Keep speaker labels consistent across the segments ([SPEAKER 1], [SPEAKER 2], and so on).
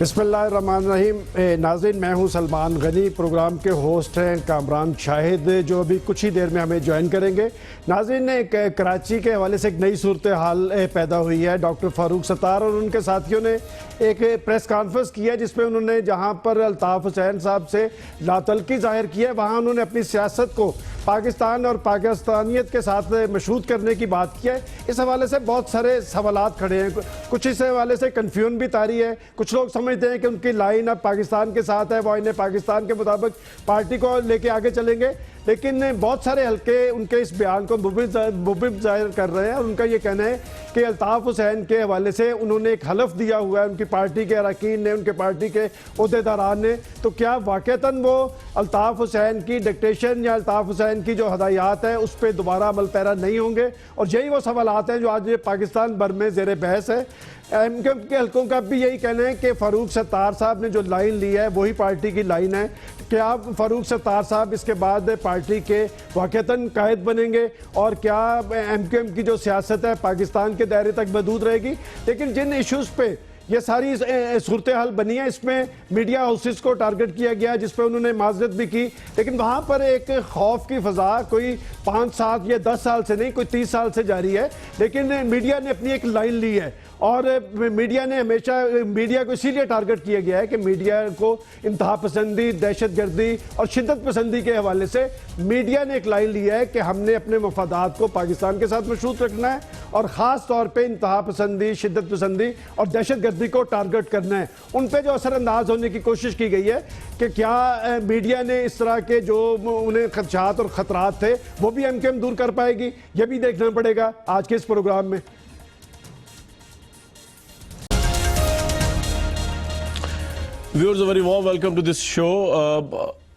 [SPEAKER 1] बिस्मिल्लाहिर्रहमानिर्रहीम। नाज़रीन, मैं हूं सलमान गनी। प्रोग्राम के होस्ट हैं कामरान शाहिद, जो अभी कुछ ही देर में हमें ज्वाइन करेंगे। नाज़रीन, कराची के हवाले से एक नई सूरत हाल पैदा हुई है। डॉक्टर फ़ारूक सत्तार और उनके साथियों ने एक प्रेस कॉन्फ्रेंस की है, जिसमें उन्होंने जहां पर अल्ताफ़ हुसैन साहब से लातल्की जाहिर की है, वहां उन्होंने अपनी सियासत को पाकिस्तान और पाकिस्तानियत के साथ मशहूद करने की बात की है। इस हवाले से बहुत सारे सवालात खड़े हैं। कुछ इस हवाले से कन्फ्यूजन भी तारी है। कुछ लोग समझते हैं कि उनकी लाइन अब पाकिस्तान के साथ है, वो इन्हें पाकिस्तान के मुताबिक पार्टी को लेके आगे चलेंगे, लेकिन बहुत सारे हल्के उनके इस बयान को मुबिब जाहिर कर रहे हैं। और उनका ये कहना है कि अल्ताफ़ हुसैन के हवाले से उन्होंने एक हलफ दिया हुआ है, उनकी पार्टी के अरकान ने, उनके पार्टी के अहदेदारान ने, तो क्या वाक़तन वो अल्ताफ़ हुसैन की डिक्टेशन या अल्ताफ़ हुसैन की जो हदायत है उस पर दोबारा अमल पैरा नहीं होंगे? और यही वो सवालात हैं जो आज पाकिस्तान भर में ज़ेर बहस है। एमक्यूएम के हल्कों का भी यही कहना है कि फ़ारूक सत्तार साहब ने जो लाइन ली है वही पार्टी की लाइन है। क्या फ़ारूक सत्तार साहब इसके बाद पार्टी के वाक़तन कायद बनेंगे और क्या एमक्यूएम की जो सियासत है पाकिस्तान के दायरे तक महदूद रहेगी? लेकिन जिन इशूज़ पे ये सारी सूरत हाल बनी है, इसमें मीडिया हाउसेस को टारगेट किया गया, जिस पर उन्होंने माजरत भी की, लेकिन वहाँ पर एक खौफ की फ़ज़ा कोई 5 7 या 10 साल से नहीं, कोई 30 साल से जारी है। लेकिन मीडिया ने अपनी एक लाइन ली है और मीडिया ने हमेशा मीडिया को इसीलिए टारगेट किया गया है कि मीडिया को इंतहा पसंदी, दहशत गर्दी और शिद्दत पसंदी के हवाले से मीडिया ने एक लाइन ली है कि हमने अपने मफादात को पाकिस्तान के साथ मशरूत रखना है और ख़ास तौर पे इंतहा पसंदी, शिद्दत पसंदी और दहशत गर्दी को टारगेट करना है। उन पर जो असरअंदाज होने की कोशिश की गई है कि क्या मीडिया ने इस तरह के जो उन्हें खदशात और ख़तरात थे वो भी एमक्यूएम दूर कर पाएगी, ये भी देखना पड़ेगा आज के इस प्रोग्राम में।
[SPEAKER 2] Viewers, very warm welcome to this show.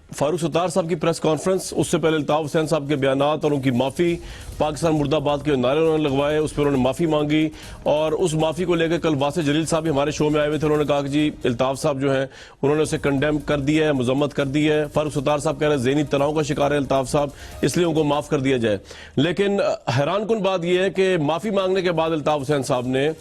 [SPEAKER 2] Farooq Sattar साहब की प्रेस कॉन्फ्रेंस, उससे पहले अल्ताफ़ हुसैन साहब के बयानात और उनकी माफ़ी, पाकिस्तान मुर्दाबाद के नारे उन्होंने लगवाए, उस पर उन्होंने माफ़ी मांगी और उस माफ़ी को लेकर कल वासिफ जलील साहब भी हमारे शो में आए हुए थे। उन्होंने कहा कि जी अल्ताफ़ साहब जो हैं उन्होंने उसे कंडेम कर दिया है, मजम्मत कर दी है। फारूक सत्तार साहब कह रहे हैं ज़हनी तनाव का शिकार है अल्ताफ़ साहब, इसलिए उनको माफ़ कर दिया जाए। लेकिन हैरान कुन बात यह है कि माफ़ी मांगने के बाद अल्ताफ़ हुसैन साहब ने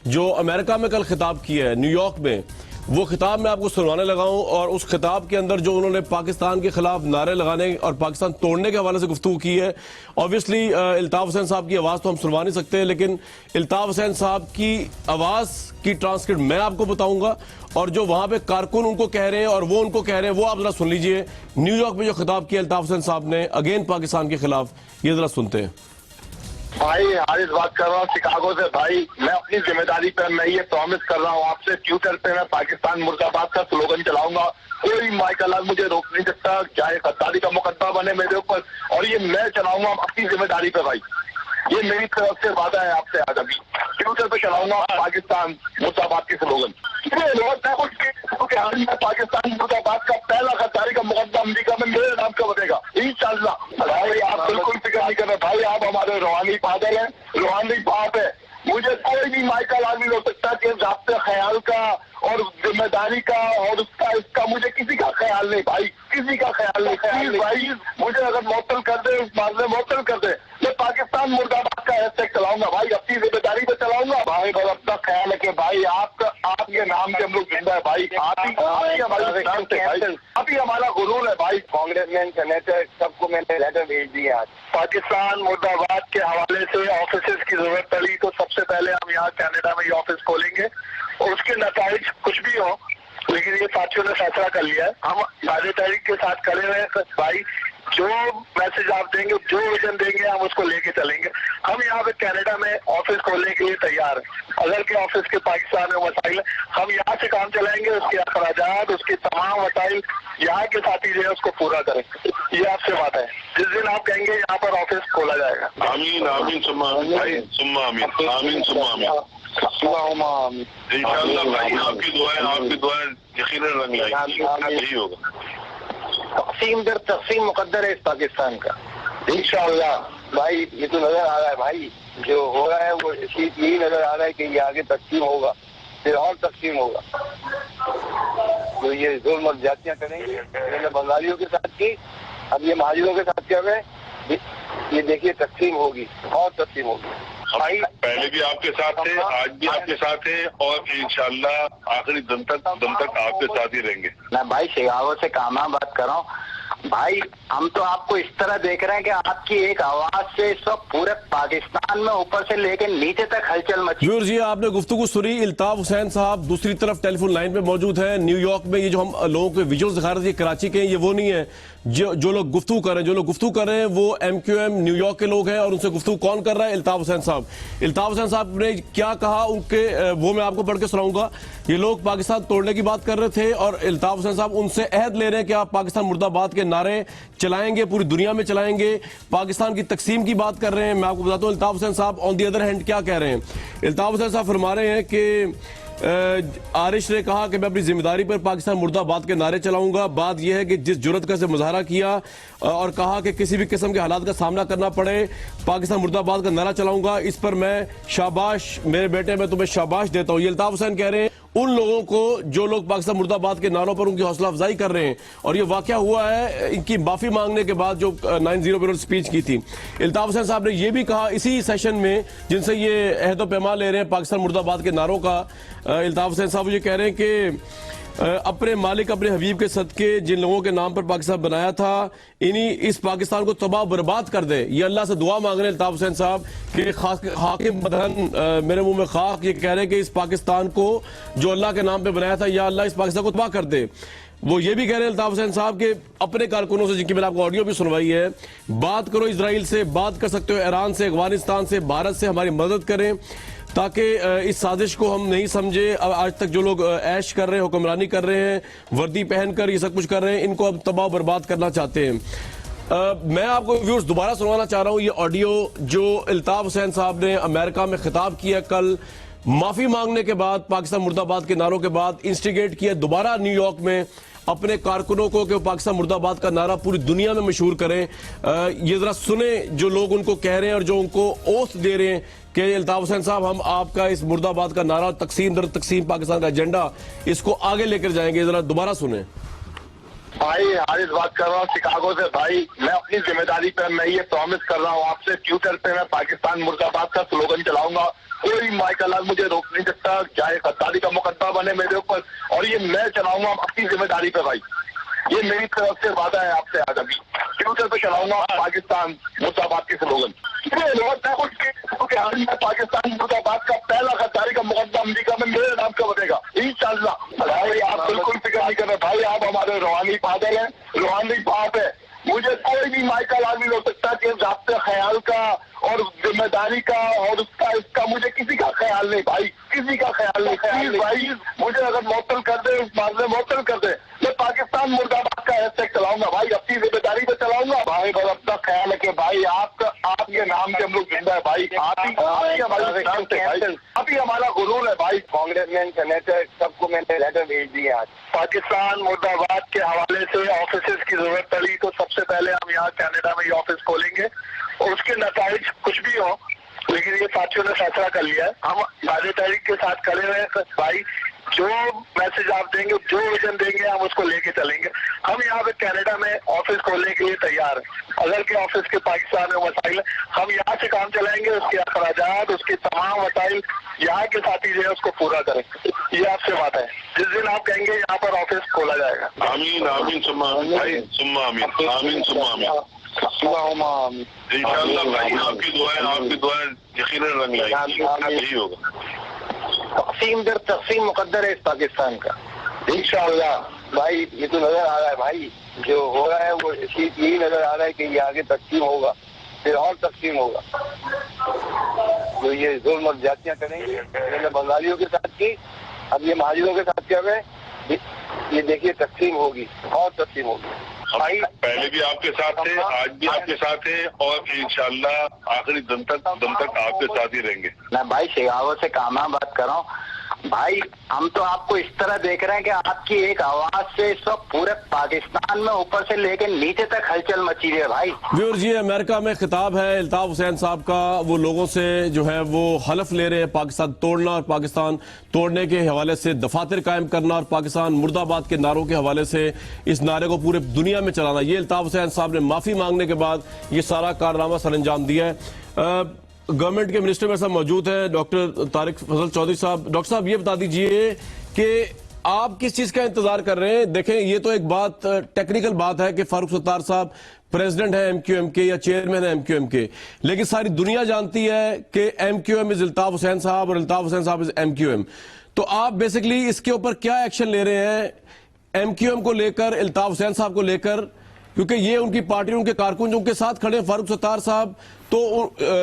[SPEAKER 2] जो अमेरिका में कल खिताब किया है, न्यूयॉर्क में, वो खिताब मैं आपको सुनवाने लगा हूं। और उस खिताब के अंदर जो उन्होंने पाकिस्तान के खिलाफ नारे लगाने और पाकिस्तान तोड़ने के हवाले से गुफ्तगू की है, ऑब्वियसली अल्ताफ़ हुसैन साहब की आवाज़ तो हम सुनवा नहीं सकते, लेकिन अल्ताफ़ हुसैन साहब की आवाज़ की ट्रांसक्रिप्ट मैं आपको बताऊंगा और जो वहां पे कारकुन उनको कह रहे हैं और वो उनको कह रहे हैं, वो आप जरा सुन लीजिए। न्यूयॉर्क में जो खिताब किया अल्ताफ़ हुसैन साहब ने अगेन पाकिस्तान के खिलाफ, ये जरा सुनते हैं।
[SPEAKER 3] भाई हारिस बात कर रहा हूँ शिकागो से। भाई मैं अपनी जिम्मेदारी पर मैं ये प्रॉमिस कर रहा हूँ आपसे, ट्विटर पे मैं पाकिस्तान मुर्दाबाद का स्लोगन चलाऊंगा। कोई माइकल मुझे रोक नहीं सकता, चाहे गद्दारी का मुकदमा बने मेरे ऊपर, और ये मैं चलाऊंगा अपनी जिम्मेदारी पे। भाई ये मेरी तरफ से वादा है आपसे, आज अभी ट्विटर पे चलाऊंगा पाकिस्तान मुर्दाबाद की स्लोगन। पाकिस्तान मुर्दाबाद का पहला गद्दारी का मुकदमा अमरीका में मेरे नाम का बनेगा इंशाअल्लाह। भाई आप बिल्कुल फिक्र नहीं कर रहे, भाई आप हमारे रूहानी बादल हैं, रूहानी बाप है। मुझे कोई भी माइकल आदमी हो सकता है कि ज़ाब्ते ख्याल का और जिम्मेदारी का और उसका इसका मुझे किसी का ख्याल नहीं भाई, किसी का ख्याल नहीं। भाई मुझे अगर मुअत्तल कर दे, इस मामले में मुअत्तल कर दे, मैं पाकिस्तान मुर्दाबाद का हैशटैग चलाऊंगा भाई, अपनी जिम्मेदारी पे चलाऊंगा भाई। बस अपना ख्याल है कि भाई आपके नाम से हम लोग जिंदा है भाई, आप ही हमारे नाम से भाई, आप ही हमारा गुरूर है भाई। कांग्रेसमैन, सेनेटर, सबको मैंने लेटर भेज दिया। आज पाकिस्तान मुर्दाबाद के हवाले से ऑफिस की जरूरत पड़ी तो सबसे पहले हम यहाँ कनाडा में ये ऑफिस खोलेंगे और उसके नताइज कुछ भी हो, लेकिन ये साथियों ने फैसला कर लिया है, हम साझे तहरीक के साथ खड़े हुए हैं भाई। जो मैसेज आप देंगे, जो विजन देंगे, हम उसको लेके चलेंगे। हम यहाँ पे कनाडा में ऑफिस खोलने के लिए तैयार हैं। अगर के ऑफिस के पाकिस्तान में मसाइल हम यहाँ से काम चलाएंगे, उसके अखराजात, उसके तमाम मसाइल यहाँ के साथी जो है उसको पूरा करेंगे। ये आपसे बात है, जिस दिन आप कहेंगे यहाँ पर ऑफिस खोला जाएगा।
[SPEAKER 4] आमीन आमीन सुम्मा आमीन भाई, सुम्मा आमीन आमीन सुम्मा आमीन। इंशाअल्लाह भाई आपकी दुआएं यकीनन रंग लाएंगी, यही होगा।
[SPEAKER 3] तक़सीम दर तक़सीम मुकद्दर है इस पाकिस्तान का इंशाअल्लाह। भाई ये तो नजर आ रहा है भाई, जो हो रहा है वो यही नजर आ रहा है कि ये आगे तक़सीम होगा, फिर और तक़सीम होगा। तो ये जुल्म और ज्यादतियां करेंगे, मैंने बंगालियों के साथ की, अब ये महाजिरों के साथ कर रहे हैं। ये देखिए तक़सीम होगी और तक़सीम होगी।
[SPEAKER 4] हम पहले भी आपके साथ थे, आज भी आपके साथ हैं और इंशाल्लाह आखिरी दम तक आपके साथ ही रहेंगे।
[SPEAKER 3] मैं भाई शिकागो से कामा बात कर रहा हूँ। भाई हम तो आपको इस तरह देख रहे हैं कि आपकी एक आवाज से इस वक्त पूरे पाकिस्तान में ऊपर से लेकर नीचे तक हलचल मची।
[SPEAKER 2] व्यूअर्स, ये आपने गुफ्तगू सुनी। इल्ताफ हुसैन साहब दूसरी तरफ टेलीफोन लाइन पे मौजूद है न्यूयॉर्क में। ये जो हम लोगों के विजुअल्स दिखा रहे थे कराची के, ये वो नहीं है जो लोग गुफ्तगू कर रहे हैं। जो लोग गुफ्तगू कर रहे हैं वो MQM न्यूयॉर्क के लोग हैं और उनसे गुफ्तगू कौन कर रहा है? इल्ताफ हुसैन साहब। इल्ताफ हुसैन साहब ने क्या कहा उनके, वो मैं आपको पढ़ के सुनाऊंगा। ये लोग पाकिस्तान तोड़ने की बात कर रहे थे और इल्ताफ हुसैन साहब उनसे अहद ले रहे हैं कि आप पाकिस्तान मुर्दाबाद के नारे चलाएंगे, पूरी दुनिया में चलाएंगे, पाकिस्तान की तकसीम की बात कर रहे हैं। मैं आपको बताता हूं इल्ताफ हुसैन साहब ऑन दी अदर हैंड क्या कह रहे हैं। इल्ताफ हुसैन साहब फरमा रहे हैं कि आरिश ने कहा कि मैं अपनी जिम्मेदारी पर पाकिस्तान मुर्दाबाद के नारे चलाऊंगा। बात यह है कि जिस जुर्रत का से मुजाहरा किया और कहा कि किसी भी किस्म के हालात का सामना करना पड़े पाकिस्तान मुर्दाबाद का नारा चलाऊंगा, इस पर मैं शाबाश मेरे बेटे, मैं तुम्हें शाबाश देता हूं। ये इल्ताफ हुसैन कह रहे हैं उन लोगों को जो लोग पाकिस्तान मुर्दाबाद के नारों पर उनकी हौसला अफजाई कर रहे हैं। और ये वाकया हुआ है इनकी माफी मांगने के बाद जो 9-0 पर स्पीच की थी। इल्ताफ हुसैन साहब ने यह भी कहा इसी सेशन में जिनसे ये अहद व पैमान ले रहे हैं पाकिस्तान मुर्दाबाद के नारों का। इल्ताफ हुसैन साहब ये कह रहे हैं कि अपने मालिक अपने हबीब के सदके जिन लोगों के नाम पर पाकिस्तान बनाया था इन्हीं इस पाकिस्तान को तबाह बर्बाद कर दे। ये अल्लाह से दुआ मांग रहे हैं इल्ताफ हुसैन साहब कि हाकिम बदन मेरे मुंह में खाक, ये कह रहे हैं कि इस पाकिस्तान को जो अल्लाह के नाम पे बनाया था या अल्लाह इस पाकिस्तान को तबाह कर दे। वो ये भी कह रहे हैं इल्ताफ हुसैन साहब के अपने कारकुनों से, जिनकी मैंने आपको ऑडियो भी सुनवाई है, बात करो इजराइल से, बात कर सकते हो ईरान से, अफगानिस्तान से, भारत से, हमारी मदद करें ताकि इस साजिश को हम नहीं समझे। अब आज तक जो लोग ऐश कर रहे हैं, हुक्मरानी कर रहे हैं, वर्दी पहनकर ये सब कुछ कर रहे हैं, इनको अब तबाह बर्बाद करना चाहते हैं। मैं आपको व्यूअर्स दोबारा सुनवाना चाह रहा हूं ये ऑडियो जो इल्ताफ हुसैन साहब ने अमेरिका में खिताब किया कल, माफी मांगने के बाद, पाकिस्तान मुर्दाबाद के नारों के बाद, इंस्टिगेट किया दोबारा न्यूयॉर्क में अपने कारकुनों को कि पाकिस्तान मुर्दाबाद का नारा पूरी दुनिया में मशहूर करें। ये जरा सुने जो लोग उनको कह रहे हैं और जो उनको ओथ दे रहे हैं कि इल्ताफ हुसैन साहब हम आपका इस मुर्दाबाद का नारा, तकसीम दर तकसीम पाकिस्तान का एजेंडा, इसको आगे लेकर जाएंगे। जरा दोबारा सुने।
[SPEAKER 3] भाई हारिस बात कर रहा हूँ शिकागो से। भाई मैं अपनी जिम्मेदारी पर मैं ये प्रॉमिस कर रहा हूँ आपसे, ट्विटर पे मैं पाकिस्तान मुर्दाबाद का स्लोगन चलाऊंगा। कोई माइकल मुझे रोक नहीं सकता, चाहे गद्दारी का मुकदमा बने मेरे ऊपर, और ये मैं चलाऊंगा अपनी जिम्मेदारी पे। भाई ये मेरी तरफ से वादा है आपसे, आज अभी ट्विटर पे चलाऊंगा पाकिस्तान मुर्दाबाद के स्लोगन। मैं पाकिस्तान मुर्दाबाद का पहला गद्दारी का मुकदमा अमरीका में मेरे नाम का बनेगा इंशाल्लाह। भाई आप बिल्कुल फिक्र नहीं कर रहे भाई, आप हमारे रूहानी बादल हैं, रूहानी बाप है। मुझे कोई भी माइकल आदमी हो सकता है कि ज़ाब्ते ख्याल का और जिम्मेदारी का और उसका इसका मुझे किसी का ख्याल नहीं भाई, किसी का ख्याल नहीं। भाई मुझे अगर मुअत्तल कर दे, इस मामले में मुअत्तल कर दे, मैं पाकिस्तान मुर्दाबाद का हैशटैग चलाऊंगा भाई, अपनी जिम्मेदारी पे चलाऊंगा भाई। बस अपना ख्याल है कि भाई आपके नाम से हम लोग जिंदा है भाई, आप ही हमारे नाम से भाई, आप ही हमारा गुरूर है भाई। कांग्रेसमैन, सेनेटर, सबको मैंने लेटर भेज दिया। आज पाकिस्तान मुर्दाबाद के हवाले से ऑफिस की जरूरत पड़ी तो सबसे पहले हम यहाँ कनाडा में ये ऑफिस खोलेंगे और उसके नताइज कुछ भी हो, लेकिन ये साथियों ने फैसला कर लिया है, हम वादे तारीख के साथ खड़े हुए हैं भाई। जो मैसेज आप देंगे, जो विजन देंगे, हम उसको लेके चलेंगे। हम यहाँ पे कनाडा में ऑफिस खोलने के लिए तैयार हैं। अगर के ऑफिस के पाकिस्तान में मसाइल हम यहाँ से काम चलाएंगे, उसके अखराजात, उसके तमाम मसाइल यहाँ के साथी जो है उसको पूरा करेंगे। ये आपसे बात है, जिस दिन आप कहेंगे यहाँ पर ऑफिस खोला जाएगा।
[SPEAKER 4] आमीन आमीन सुम्मा आमीन भाई, सुम्मा आमीन, आमीन सुम्मा आमीन। इंशाल्लाह भाई आपकी दुआएं यकीनन रंग लाएंगी, यही होगा।
[SPEAKER 3] तकसीम दर तकसीम मुकद्दर है इस पाकिस्तान का इंशाअल्लाह। भाई ये तो नजर आ रहा है भाई, जो हो रहा है वो यही नजर आ रहा है कि ये आगे तकसीम होगा, फिर और तकसीम होगा। जो ये जुल्म और जातियां करेंगे, मैंने बंगालियों के साथ की, अब ये महाजिरों के साथ कर रहे हैं, ये देखिए तकसीम होगी और तकसीम होगी।
[SPEAKER 4] भाई पहले भी आपके साथ थे, आज भी आपके साथ हैं और इंशाल्लाह आखिरी दम तक आपके साथ ही रहेंगे।
[SPEAKER 3] मैं भाई शिकागो से कामा बात कर रहा हूँ। भाई हम तो आपको इस तरह देख रहे हैं कि आपकी एक आवाज से इस वक्त पूरे पाकिस्तान में ऊपर से लेकर नीचे तक हलचल मची है भाई।
[SPEAKER 2] व्यूअर्स, ये अमेरिका में खिताब है इल्ताफ हुसैन साहब का, वो लोगों से जो है वो हलफ ले रहे हैं पाकिस्तान तोड़ना और पाकिस्तान तोड़ने के हवाले से दफातर कायम करना और पाकिस्तान मुर्दाबाद के नारों के हवाले से इस नारे को पूरे दुनिया में चलाना। ये इल्ताफ हुसैन साहब ने माफी मांगने के बाद ये सारा कारनामा सर अंजाम दिया है। गवर्नमेंट के मिनिस्टर मेरे साथ मौजूद हैं, डॉक्टर तारिक फजल चौधरी साहब। डॉक्टर साहब, ये बता दीजिए कि आप किस चीज का इंतजार कर रहे हैं? देखें, ये तो एक बात, टेक्निकल बात है कि फारूक सत्तार साहब प्रेसिडेंट है एमक्यूएम के या चेयरमैन है एमक्यूएम के, लेकिन सारी दुनिया जानती है कि एमक्यूएम इज अल्ताफ हुसैन साहब और अल्ताफ हुसैन साहब इज एमक्यूएम। तो आप बेसिकली इसके ऊपर क्या एक्शन ले रहे हैं एमक्यूएम को लेकर, अल्ताफ हुसैन साहब को लेकर? क्योंकि ये उनकी पार्टी, उनके कारकुन जो उनके साथ खड़े हैं, फारूक सत्तार साहब, तो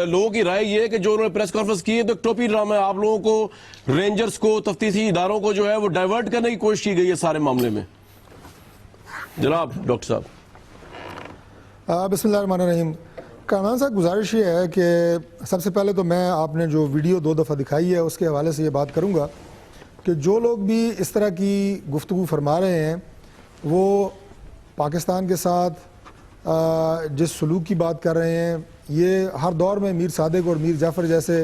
[SPEAKER 2] लोगों की राय ये है कि जो उन्होंने प्रेस कॉन्फ्रेंस की है तो एक टोपी ड्रामा है, आप लोगों को, रेंजर्स को, तफ्तीशी इदारों को जो है वो डाइवर्ट करने की कोशिश की गई है सारे मामले में। जनाब डॉक्टर साहब।
[SPEAKER 5] बिस्मिल्लाहिर्रहमानिर्रहीम। कामरान साहब, गुजारिश ये है कि सबसे पहले तो मैं आपने जो वीडियो 2 दफ़ा दिखाई है उसके हवाले से ये बात करूँगा कि जो लोग भी इस तरह की गुफ्तगू फरमा रहे हैं वो पाकिस्तान के साथ जिस सलूक की बात कर रहे हैं, ये हर दौर में मीर सादिक और मीर जाफ़र जैसे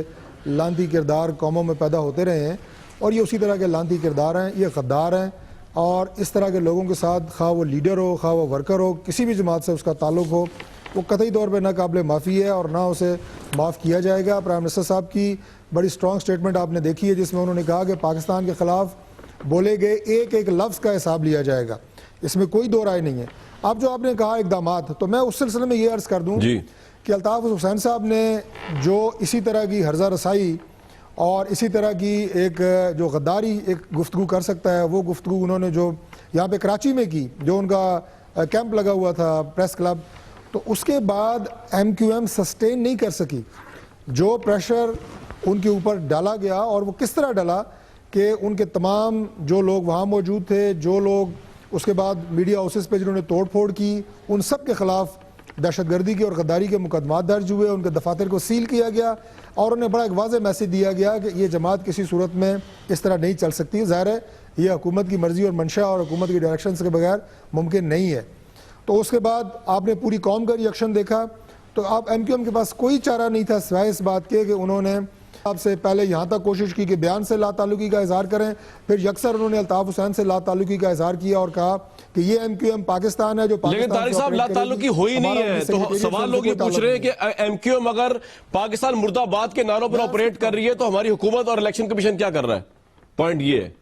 [SPEAKER 5] लानती किरदार कौमों में पैदा होते रहे हैं और ये उसी तरह के लानती किरदार हैं, ये गद्दार हैं और इस तरह के लोगों के साथ खा वो लीडर हो, खा वो वर्कर हो, किसी भी जमात से उसका ताल्लुक़ हो, वो कतई तौर पर नाकाबिल माफ़ी है और ना उसे माफ़ किया जाएगा। प्राइम मिनिस्टर साहब की बड़ी स्ट्रॉन्ग स्टेटमेंट आपने देखी है जिसमें उन्होंने कहा कि पाकिस्तान के ख़िलाफ़ बोले गए एक एक लफ्ज़ का हिसाब लिया जाएगा, इसमें कोई दो राय नहीं है। अब जो आपने कहा इक़दामात, तो मैं उस सिलसिले में ये अर्ज़ कर दूँ कि अल्ताफ़ हुसैन साहब ने जो इसी तरह की हर्जा रसाई और इसी तरह की एक जो गद्दारी एक गुफ्तगू कर सकता है, वो गुफ्तगू उन्होंने जो यहाँ पे कराची में की, जो उनका कैंप लगा हुआ था प्रेस क्लब, तो उसके बाद एमक्यूएम सस्टेन नहीं कर सकी। जो प्रेशर उनके ऊपर डाला गया और वो किस तरह डाला कि उनके तमाम जो लोग वहाँ मौजूद थे, जो लोग उसके बाद मीडिया हाउसेस पे जिन्होंने तोड़ फोड़ की, उन सब के ख़िलाफ़ दहशतगर्दी के और गद्दारी के मुकदमात दर्ज हुए, उनके दफातर को सील किया गया और उन्हें बड़ा एक वाज़ेह मैसेज दिया गया कि ये जमात किसी सूरत में इस तरह नहीं चल सकती। ज़ाहिर है ये हुकूमत की मर्ज़ी और मंशा और हुकूमत की डायरेक्शन के बगैर मुमकिन नहीं है। तो उसके बाद आपने पूरी कौम का रिएक्शन देखा, तो आप एमक्यूएम के पास कोई चारा नहीं था सिवाय इस बात के कि उन्होंने आपसे पहले यहाँ तक कोशिश की कि बयान से लाताल्लुकी का इजहार करें, फिर यकसर उन्होंने अल्ताफ हुसैन से लाताल्लुकी का इजहार किया और कहा कि ये एमक्यूएम पाकिस्तान है जो पाकिस्तान।
[SPEAKER 2] लेकिन तारिक साहब, लाताल्लुकी हुई नहीं है, तो सवाल लोग ये पूछ रहे हैं कि एमक्यूएम अगर पाकिस्तान मुर्दाबाद के नारों पर ऑपरेट कर रही है तो हमारी हुकूमत और इलेक्शन कमीशन क्या कर रहा है? पॉइंट ये है।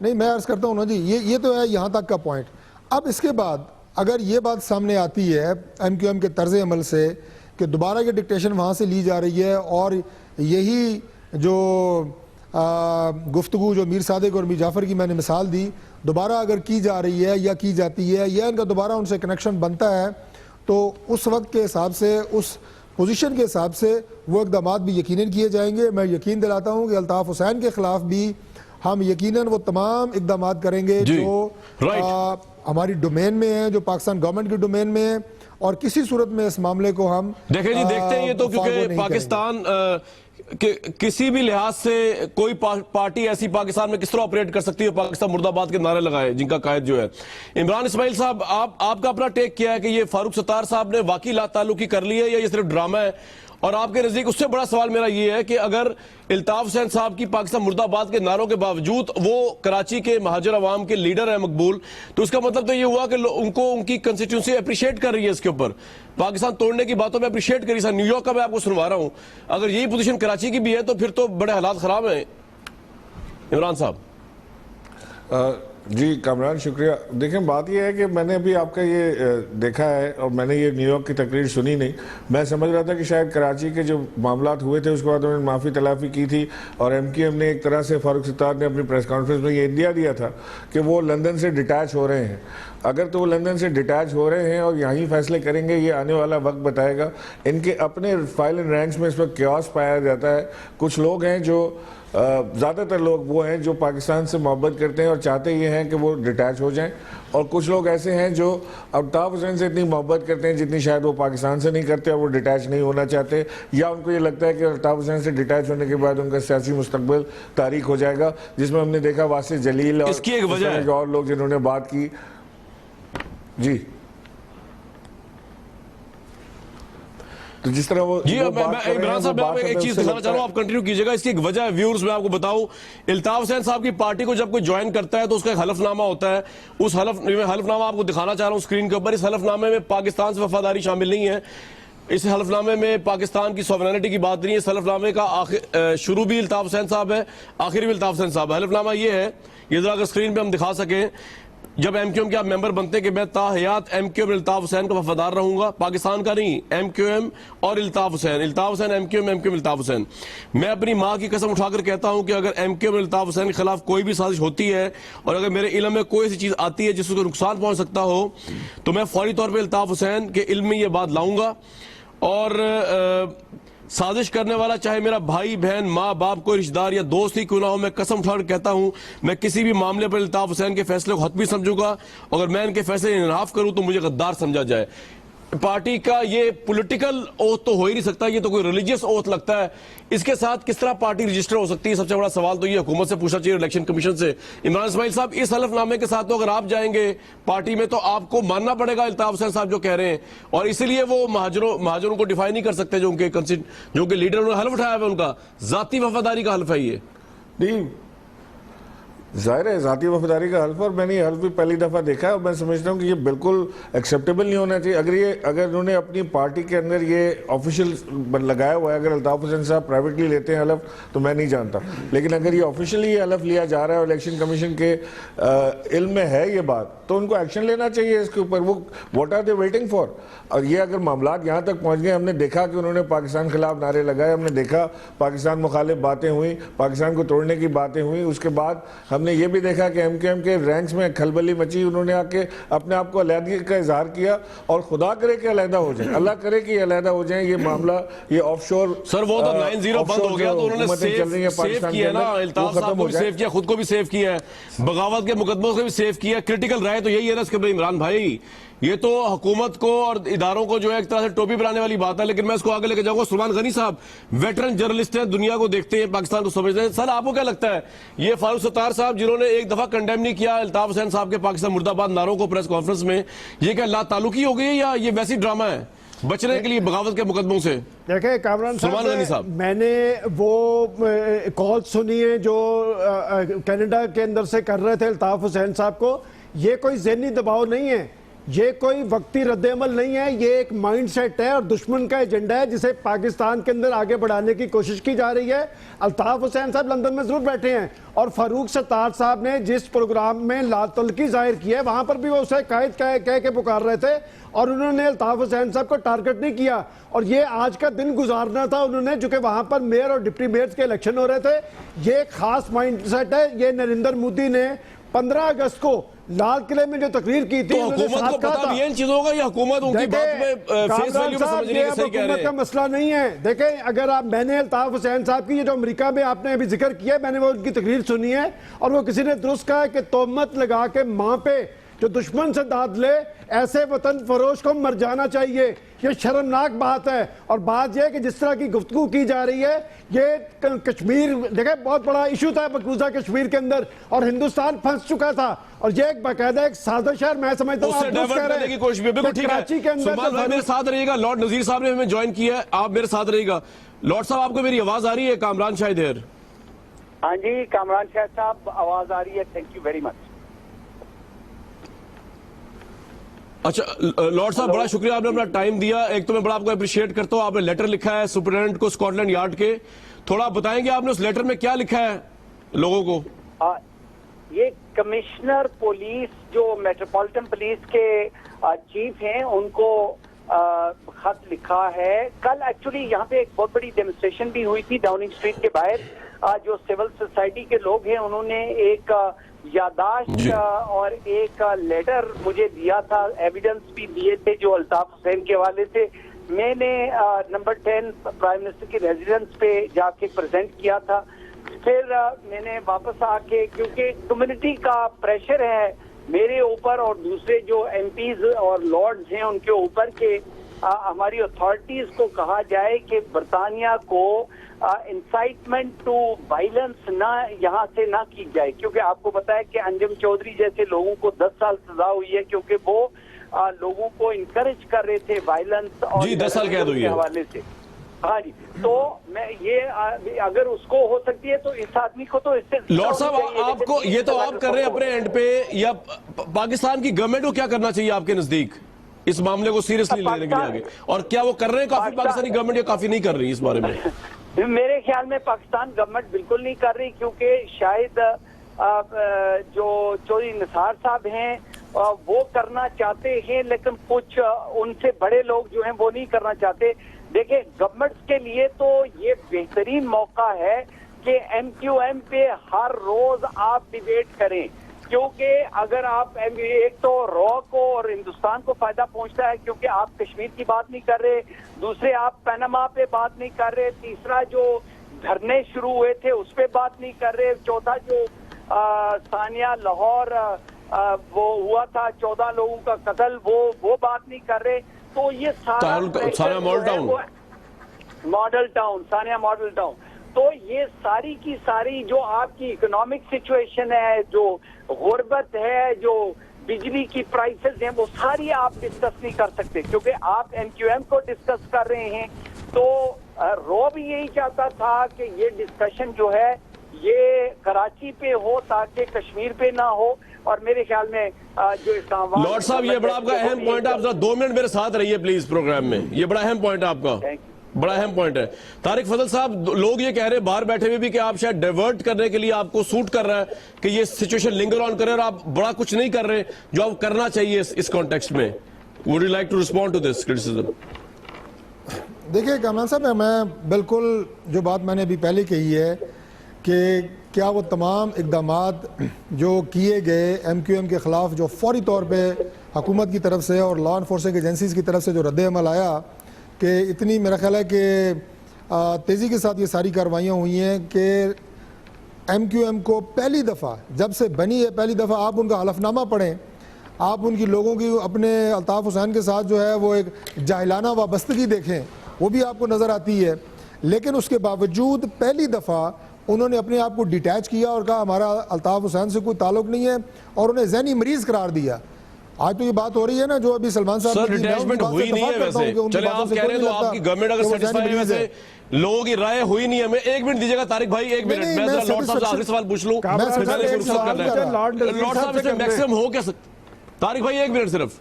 [SPEAKER 5] नहीं, मैं अर्ज करता हूँ ना जी, ये तो है यहाँ तक का पॉइंट। अब इसके बाद अगर ये बात सामने आती है एमक्यूएम के तर्ज अमल से कि दोबारा ये डिक्टेशन वहाँ से ली जा रही है और यही जो गुफ्तगू जो मीर सादिक और मीर जाफ़र की मैंने मिसाल दी दोबारा अगर की जा रही है या की जाती है या इनका दोबारा उनसे कनेक्शन बनता है, तो उस वक्त के हिसाब से, उस पोजीशन के हिसाब से वो इक़दामात भी यकीनन किए जाएंगे। मैं यकीन दिलाता हूँ कि अल्ताफ़ हुसैन के ख़िलाफ़ भी हम यकीनन वो तमाम इक़दामात करेंगे जो हमारी डोमेन में है, जो पाकिस्तान गवर्नमेंट की डोमेन में है और किसी सूरत में इस मामले को हम
[SPEAKER 2] देखें जी, देखते हैं ये तो, क्योंकि पाकिस्तान किसी भी लिहाज से कोई पार्टी ऐसी पाकिस्तान में किस तरह ऑपरेट कर सकती है पाकिस्तान मुर्दाबाद के नारे लगाए, जिनका कायद जो है इमरान इस्माइल साहब, आपका अपना टेक क्या है कि ये फारूक सत्तार साहब ने वाकई लाताल्लुकी कर ली है या ये सिर्फ ड्रामा है? और आपके नजदीक उससे बड़ा सवाल मेरा ये है कि अगर अल्ताफ हुसैन साहब की पाकिस्तान मुर्दाबाद के नारों के बावजूद वो कराची के महाजर अवाम के लीडर है मकबूल, तो इसका मतलब तो ये हुआ कि उनको उनकी कंस्टिट्यूंसी अप्रिशिएट कर रही है, इसके ऊपर पाकिस्तान तोड़ने की बातों में अप्रिशिएट करी। सर न्यूयॉर्क का मैं आपको सुनवा रहा हूं, अगर यही पोजीशन कराची की भी है तो फिर तो बड़े हालात खराब हैं। इमरान साहब।
[SPEAKER 6] जी कामरान, शुक्रिया। देखें, बात यह है कि मैंने अभी आपका ये देखा है और मैंने ये न्यूयॉर्क की तकरीर सुनी नहीं। मैं समझ रहा था कि शायद कराची के जो मामलात हुए थे उसके बाद उन्होंने माफ़ी तलाफ़ी की थी और एमक्यूएम ने एक तरह से फारूक सत्तार ने अपनी प्रेस कॉन्फ्रेंस में ये इंडिया दिया था कि वो लंदन से डिटैच हो रहे हैं। अगर तो वो लंदन से डिटैच हो रहे हैं और यहीं फैसले करेंगे, ये आने वाला वक्त बताएगा। इनके अपने फाइल एंड रैंक्स में इस वक्त क्योस पाया जाता है। कुछ लोग हैं जो ज़्यादातर लोग वो हैं जो पाकिस्तान से मोहब्बत करते हैं और चाहते ये हैं कि वो डिटैच हो जाएं, और कुछ लोग ऐसे हैं जो अल्ताफ हुसैन से इतनी मोहब्बत करते हैं जितनी शायद वो पाकिस्तान से नहीं करते और वो डिटैच नहीं होना चाहते, या उनको ये लगता है कि अल्ताफ हुसैन से डिटैच होने के बाद उनका सियासी मुस्तकबिल तारीख हो जाएगा, जिसमें हमने देखा वासिफ जलील और
[SPEAKER 2] इसकी एक वजह है
[SPEAKER 6] और लोग जिन्होंने बात की। जी, तो जिस तरह वो
[SPEAKER 2] जी, मैं इमरान साहब मैं एक चीज दिखाना चाह रहा हूं, आप कंटिन्यू कीजिएगा। इसकी एक वजह है व्यूअर्स, मैं आपको बताऊं, अल्ताफ हुसैन साहब की पार्टी को जब कोई ज्वाइन करता है तो उसका एक हलफनामा होता है। उस हलफनामा आपको दिखाना चाह रहा हूं स्क्रीन के ऊपर। इस हलफनामे में पाकिस्तान से वफादारी शामिल नहीं है। इस हलफनामे में पाकिस्तान की सॉवरेनिटी की बात नहीं है। इस हलफनामे का शुरू भी अल्ताफ हुसैन साहब है, आखिर भी अल्ताफ हुसैन साहब है। हलफनामा ये है, ये जरा अगर स्क्रीन पे हम दिखा सकें, जब एमक्यूएम के आप मेंबर बनते हैं कि मैं ताहयात एमक्यूएम अल्ताफ हुसैन का वफादार रहूंगा, पाकिस्तान का नहीं, एमक्यूएम और अल्ताफ हुसैन एमक्यूएम अल्ताफ हुसैन। मैं अपनी माँ की कसम उठाकर कहता हूं कि अगर एमक्यूएम अल्ताफ हुसैन के खिलाफ कोई भी साजिश होती है और अगर मेरे इल्म में कोई ऐसी चीज आती है जिसको नुकसान पहुंच सकता हो, तो मैं फौरी तौर पर अल्ताफ हुसैन के इल्म में यह बात लाऊंगा। और साजिश करने वाला चाहे मेरा भाई बहन माँ बाप कोई रिश्तेदार या दोस्त ही क्यों ना हो, मैं कसम उठाकर कहता हूं मैं किसी भी मामले पर अल्ताफ हुसैन के फैसले को हतमी समझूंगा। अगर मैं इनके फैसले इन्हाफ करूं तो मुझे गद्दार समझा जाए। पार्टी का ये पॉलिटिकल ओथ तो हो ही नहीं सकता, ये तो कोई रिलीजियस ओथ लगता है। इसके साथ किस तरह पार्टी रजिस्टर हो सकती है? सबसे बड़ा सवाल तो ये हुकूमत से पूछना चाहिए, इलेक्शन कमीशन से। इमरान इस्माइल साहब, इस हलफनामे के साथ तो अगर आप जाएंगे पार्टी में तो आपको मानना पड़ेगा अल्ताफ हुसैन साहब जो कह रहे हैं, और इसीलिए वो महाजरों को डिफाइन नहीं कर सकते जो उनके लीडर उन्होंने हल्फ उठाया है, उनका जाती वफादारी का हल्फ है ये।
[SPEAKER 6] नहीं, जाहिर है जाती वफादारी का हल्फ, और मैंने ये हल्फ भी पहली दफ़ा देखा है और मैं समझता हूँ कि ये बिल्कुल एक्सेप्टेबल नहीं होना चाहिए। अगर उन्होंने अपनी पार्टी के अंदर ये ऑफिशियल लगाया हुआ है, अगर अल्ताफ हुसैन साहब प्राइवेटली लेते हैं हल्फ तो मैं नहीं जानता, लेकिन अगर ये ऑफिशियली हल्फ लिया जा रहा है और इलेक्शन कमीशन के इल्म में है ये बात, तो उनको एक्शन लेना चाहिए इसके ऊपर। वो what are they waiting for? और ये अगर मामला यहाँ तक पहुँच गए, हमने देखा कि उन्होंने पाकिस्तान के खिलाफ नारे लगाए, हमने देखा पाकिस्तान मुखालिफ बातें हुई, पाकिस्तान को तोड़ने की बातें हुई, उसके बाद हमने ये भी देखा कि एमक्यूएम के रैंक्स में खलबली मची, उन्होंने आके अपने आप को अलहदगी का इजहार किया, और खुदा करे कि अलहदा हो जाए, अल्लाह करे कि अलहदा हो जाए। ये मामला ये ऑफशोर
[SPEAKER 2] सर वो तो 9-0 बंद हो गया, तो उन्होंने सेव किया ना, अल्ताफ साहब को भी सेव किया, खुद को भी सेव किया है, बगावत के मुकदमों से भी सेव किया। क्रिटिकल राय तो यही है ना इसके भाई इमरान भाई, ये तो हुकूमत को और इदारों को जो है एक तरह से टोपी बनाने वाली बात है। लेकिन मैं इसको आगे लेके जाऊंगा। सलमान गनी साहब वेटरन जर्नलिस्ट हैं, दुनिया को देखते हैं, पाकिस्तान को समझते हैं। सर आपको क्या लगता है, ये फारूक सत्तार साहब जिन्होंने एक दफा कंडेम नहीं किया अल्ताफ हुसैन साहब के पाकिस्तान मुर्दाबाद नारों को प्रेस कॉन्फ्रेंस में, ये क्या लाताल्लुकी हो गई या ये वैसी ड्रामा है बचने के लिए बगावत के मुकदमों से?
[SPEAKER 1] देखिए कामरान साहब, मैंने वो कॉल सुनी है जो कनाडा के अंदर से कर रहे थे अल्ताफ हुसैन साहब को। ये कोई ज़हनी दबाव नहीं है, ये कोई वक्ती रद्द-ए-अमल नहीं है, ये एक माइंड सेट है और दुश्मन का एजेंडा है जिसे पाकिस्तान के अंदर आगे बढ़ाने की कोशिश की जा रही है। अल्ताफ हुसैन साहब लंदन में जरूर बैठे हैं, और फारूक सत्तार साहब ने जिस प्रोग्राम में लातल्की जाहिर की है वहां पर भी वो उसे कायद कह के पुकार रहे थे, और उन्होंने अल्ताफ हुसैन साहब को टारगेट नहीं किया। और ये आज का दिन गुजारना था उन्होंने, जो कि वहां पर मेयर और डिप्टी मेयर्स के इलेक्शन हो रहे थे। ये खास माइंड सेट है। ये नरेंद्र मोदी ने 15 अगस्त को लाल किले में जो तकरीर की थी,
[SPEAKER 2] तो हुकूमत को पता भी इन चीजों का, या हुकूमत उनकी बात में फेस वैल्यू में समझ नहीं सही कह रहे हैं?
[SPEAKER 1] का मसला नहीं है। देखें, अगर आप, मैंने अल्ताफ हुसैन साहब की ये जो अमेरिका में आपने अभी जिक्र किया, मैंने वो उनकी तकरीर सुनी है, और वो किसी ने दुरुस्त कहा कि तोहमत लगा के माँ पे जो दुश्मन से दाद ले, ऐसे वतन फरोश को मर जाना चाहिए। ये शर्मनाक बात है। और बात यह है कि जिस तरह की गुफ्तगू की जा रही है, ये कश्मीर देखें बहुत बड़ा इशू था मकबूजा कश्मीर के अंदर, और हिंदुस्तान फंस चुका था, और ये एक बाकायदा एक साजिश है। मैं समझता हूं
[SPEAKER 2] कराची के अंदर मेरे साथ रहिएगा। लॉर्ड नजीर साहब ने हमें ज्वाइन किया है, आप मेरे साथ रहिएगा। लॉर्ड साहब, आपको मेरी आवाज आ रही है? कामरान शाहिद हेयर।
[SPEAKER 7] हाँ जी कामरान शाहिद साहब, आवाज आ रही है। Thank you very much.
[SPEAKER 2] अच्छा लॉर्ड साहब, बड़ा शुक्रिया आपने अपना टाइम दिया। एक तो मैं बड़ा आपको अप्रिशिएट करता हूँ, आपने लेटर लिखा है सुपरिटेंडेंट को स्कॉटलैंड यार्ड के, थोड़ा बताएंगे आपने उस लेटर में क्या लिखा है लोगों को?
[SPEAKER 7] ये कमिश्नर पुलिस जो मेट्रोपॉलिटन पुलिस के चीफ हैं उनको खत लिखा है। कल एक्चुअली यहाँ पे एक बहुत बड़ी डेमोन्स्ट्रेशन भी हुई थी डाउनिंग स्ट्रीट के बाहर। जो सिविल सोसाइटी के लोग हैं उन्होंने एक यादाश्त और एक लेटर मुझे दिया था, एविडेंस भी दिए थे जो अल्ताफ हुसैन के हवाले से। मैंने नंबर 10 प्राइम मिनिस्टर की रेजिडेंस पे जाके प्रेजेंट किया था। फिर मैंने वापस आके, क्योंकि कम्युनिटी का प्रेशर है मेरे ऊपर और दूसरे जो एमपीज और लॉर्ड्स हैं उनके ऊपर के हमारी अथॉरिटीज को कहा जाए कि बरतानिया को इंसाइटमेंट टू वायलेंस ना यहाँ से ना की जाए, क्योंकि आपको पता है कि अंजुम चौधरी जैसे लोगों को 10 साल सजा हुई है क्योंकि वो लोगों को इनकरेज कर रहे थे वायलेंस और
[SPEAKER 2] 10 साल कैद हुई है
[SPEAKER 7] हवाले से। हाँ जी, तो मैं ये अगर उसको हो सकती है तो इस आदमी को तो इससे।
[SPEAKER 2] लॉर्ड साहब, आपको ये तो आप कर रहे हैं अपने एंड पे, या पाकिस्तान की गवर्नमेंट को क्या करना चाहिए आपके नजदीक? इस मामले को सीरियसली लेने के लिए आगे, और क्या वो कर रहे हैं काफी पाकिस्तानी गवर्नमेंट या काफी नहीं कर रही इस बारे में?
[SPEAKER 7] मेरे ख्याल में पाकिस्तान गवर्नमेंट बिल्कुल नहीं कर रही, क्योंकि शायद जो चौधरी निसार साहब हैं वो करना चाहते हैं, लेकिन कुछ उनसे बड़े लोग जो हैं वो नहीं करना चाहते। देखिए, गवर्नमेंट के लिए तो ये बेहतरीन मौका है कि MQM पे हर रोज आप डिबेट करें, क्योंकि अगर आप एक तो रॉ को और हिंदुस्तान को फायदा पहुंचता है, क्योंकि आप कश्मीर की बात नहीं कर रहे, दूसरे आप पनामा पे बात नहीं कर रहे, तीसरा जो धरने शुरू हुए थे उस पे बात नहीं कर रहे, चौथा जो सानिया लाहौर वो हुआ था 14 लोगों का कत्ल, वो बात नहीं कर रहे। तो ये
[SPEAKER 2] सानिया
[SPEAKER 7] मॉडल टाउन, तो ये सारी की सारी जो आपकी इकोनॉमिक सिचुएशन है, जो गुर्बत है, जो बिजली की प्राइसेस हैं, वो सारी आप डिस्कस नहीं कर सकते, क्योंकि आप MQM को डिस्कस कर रहे हैं। तो रो भी यही चाहता था कि ये डिस्कशन जो है ये कराची पे हो ताकि कश्मीर पे ना हो, और मेरे ख्याल में जो इस्लामाबाद।
[SPEAKER 2] लॉर्ड साहब, ये बड़ा आपका अहम पॉइंट है, आप 2 मिनट मेरे साथ रहिए प्लीज प्रोग्राम में, ये बड़ा अहम पॉइंट है आपका, बड़ा अहम पॉइंट है। तारिक फजल साहब, लोग ये कह रहे हैं बाहर बैठे हुए भी कि आप शायद डाइवर्ट करने के लिए आपको सूट कर रहा है कि ये सिचुएशन लिंगर ऑन करे और आप बड़ा कुछ नहीं कर रहे जो आप करना चाहिए इस कॉन्टेक्स्ट में। Would you like to respond to this criticism?
[SPEAKER 5] देखिए कामरान साहब, मैं बिल्कुल जो बात मैंने अभी पहले कही है कि क्या वो तमाम इकदामात जो किए गए MQM के ख़िलाफ़, जो फौरी तौर पे हुकूमत की तरफ से और लॉ इन्फोर्सिंग एजेंसीज़ की तरफ से जो रद्द-ए-अमल आया कि इतनी, मेरा ख्याल है कि तेज़ी के साथ ये सारी कार्रवाइयाँ हुई हैं कि MQM को पहली दफ़ा जब से बनी है, पहली दफ़ा आप उनका हलफनामा पढ़ें, आप उनकी लोगों की अपने अल्ताफ़ हुसैन के साथ जो है वो एक जाहिलाना वाबस्तगी देखें, वो भी आपको नज़र आती है। लेकिन उसके बावजूद पहली दफ़ा उन्होंने अपने आप को डिटैच किया और कहा हमारा अल्ताफ़ हुसैन से कोई ताल्लुक नहीं है, और उन्हें ज़हनी मरीज करार दिया। आज तो ये बात हो रही है ना, जो अभी सलमान साहब
[SPEAKER 2] की डिटैचमेंट हुई नहीं है वैसे, चले आप कह रहे हैं तो आपकी गवर्नमेंट अगर सेटिस्फाई है, वैसे लोगों की राय हुई नहीं है। मैं 1 मिनट दीजिएगा तारिक भाई, 1 मिनट, मैं लॉर्ड साहब से आखिरी सवाल पूछ लूं, लॉर्ड साहब इसमें मैक्सिमम हो क्या सकता? तारिक भाई 1 मिनट सिर्फ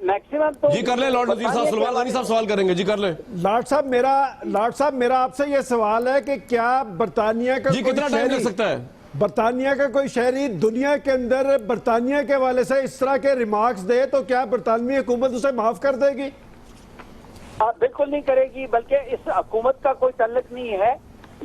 [SPEAKER 7] मैक्सिमम तो
[SPEAKER 2] जी कर ले। लॉर्ड नजीर साहब, सलमान गनी साहब सवाल करेंगे, जी कर ले।
[SPEAKER 1] लॉर्ड साहब मेरा आपसे ये सवाल है कि क्या बरतानिया का
[SPEAKER 2] जी कितना टाइम लग सकता है?
[SPEAKER 1] बरतानिया का कोई शहरी दुनिया के अंदर बरतानिया के हवाले से इस तरह के रिमार्क्स दे तो क्या बरतानवी हुकूमत उसे माफ कर देगी?
[SPEAKER 7] बिल्कुल नहीं करेगी, बल्कि इस हुकूमत का कोई तल्लुक नहीं है।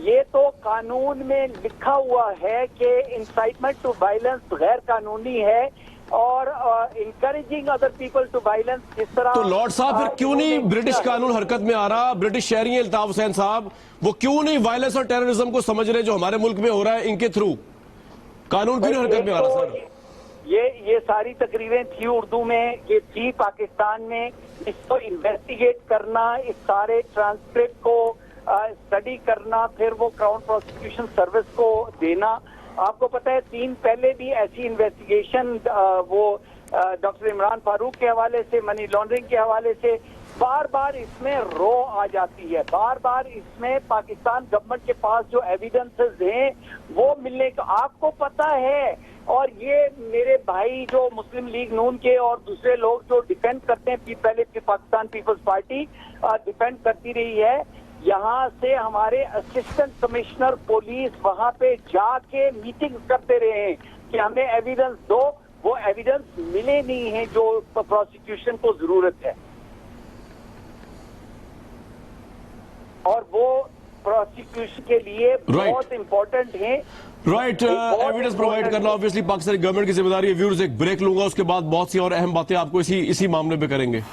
[SPEAKER 7] ये तो कानून में लिखा हुआ है कि इंसाइटमेंट टू वायलेंस गैर कानूनी है, और encouraging other people to violence इस तरह।
[SPEAKER 2] तो लॉर्ड साहब फिर क्यों नहीं ब्रिटिश कानून हरकत में आ रहा? ब्रिटिश शहरी हैं अल्ताफ हुसैन साहब, वो क्यों नहीं वायलेंस और टेररिज्म को समझ रहे जो हमारे मुल्क में हो रहा है, इनके थ्रू कानून क्यों नहीं हरकत में आ रहा? सर
[SPEAKER 7] ये सारी तकरीरें थी उर्दू में, ये थी पाकिस्तान में, इसको इन्वेस्टिगेट करना, इस सारे ट्रांसक्रिप्ट को स्टडी करना, फिर वो क्राउन प्रोसिक्यूशन सर्विस को देना। आपको पता है 3 पहले भी ऐसी इन्वेस्टिगेशन वो डॉक्टर इमरान फारूक के हवाले से, मनी लॉन्ड्रिंग के हवाले से बार बार इसमें रो आ जाती है, बार बार इसमें पाकिस्तान गवर्नमेंट के पास जो एविडेंसेस हैं वो मिलने का आपको पता है। और ये मेरे भाई जो मुस्लिम लीग नून के और दूसरे लोग जो डिफेंड करते हैं, पहले पाकिस्तान पीपल्स पार्टी डिफेंड करती रही है, यहाँ से हमारे असिस्टेंट कमिश्नर पुलिस वहाँ पे जाके मीटिंग करते रहे हैं कि हमें एविडेंस दो, वो एविडेंस मिले नहीं है जो प्रोसिक्यूशन को जरूरत है, और वो प्रोसिक्यूशन के लिए बहुत इंपॉर्टेंट है।
[SPEAKER 2] राइट, एविडेंस प्रोवाइड करना ऑब्वियसली पाकिस्तानी गवर्नमेंट की जिम्मेदारी है। व्यूअर्स, एक ब्रेक लूंगा, उसके बाद बहुत सी और अहम बातें आपको इसी मामले पे करेंगे।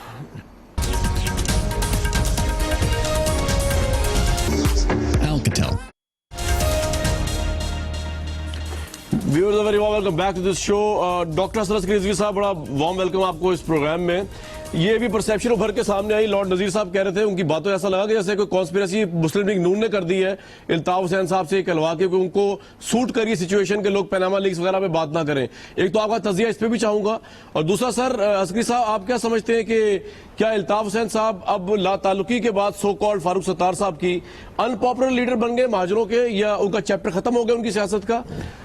[SPEAKER 2] Viewers, very warm welcome back to this show. Doctor Asrat Rizvi साहब, बड़ा वार्म वेलकम आपको इस प्रोग्राम में। ये भी परसेप्शन उभर के सामने आई, लॉर्ड नजीर साहब कह रहे थे, उनकी बातों ऐसा लगा कि जैसे कोई कॉन्स्पिरेसी मुस्लिम लीग नून ने कर दी है अल्ताफ हुसैन साहब से कहलवा के, उनको सूट करिए सिचुएशन के लोग पनामा लीक्स वगैरह में बात ना करें। एक तो आपका तजिया इस पर भी चाहूंगा, और दूसरा सर असगरी साहब, आप क्या समझते हैं कि क्या अल्ताफ हुसैन साहब अब लाताल्लुकी के बाद सो कॉल्ड फारूक सत्तार साहब की अनपॉपुलर लीडर बन गए महाजरों के, या उनका चैप्टर खत्म हो गया उनकी सियासत का,